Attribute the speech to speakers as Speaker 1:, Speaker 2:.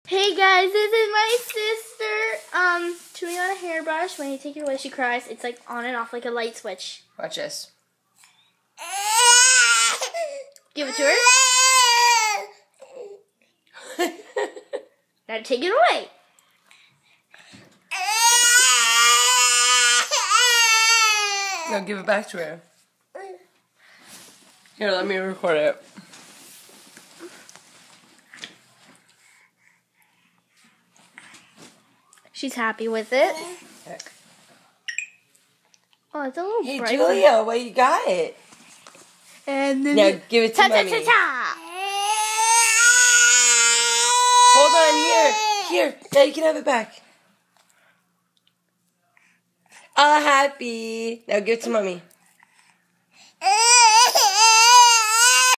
Speaker 1: Hey guys, this is my sister chewing on a hairbrush. When you take it away, she cries. It's like on and off like a light switch.
Speaker 2: Watch this.
Speaker 1: Give it to her. Now take it away.
Speaker 2: No, give it back to her. Here, let me record it.
Speaker 1: She's happy with it.
Speaker 2: Okay.
Speaker 1: Oh, it's a little
Speaker 2: Hey,
Speaker 1: bright.
Speaker 2: Julia, what you got it?
Speaker 1: And then
Speaker 2: Now give it to mommy. Hold on, here. Now you can have it back. All happy. Now give it to mommy.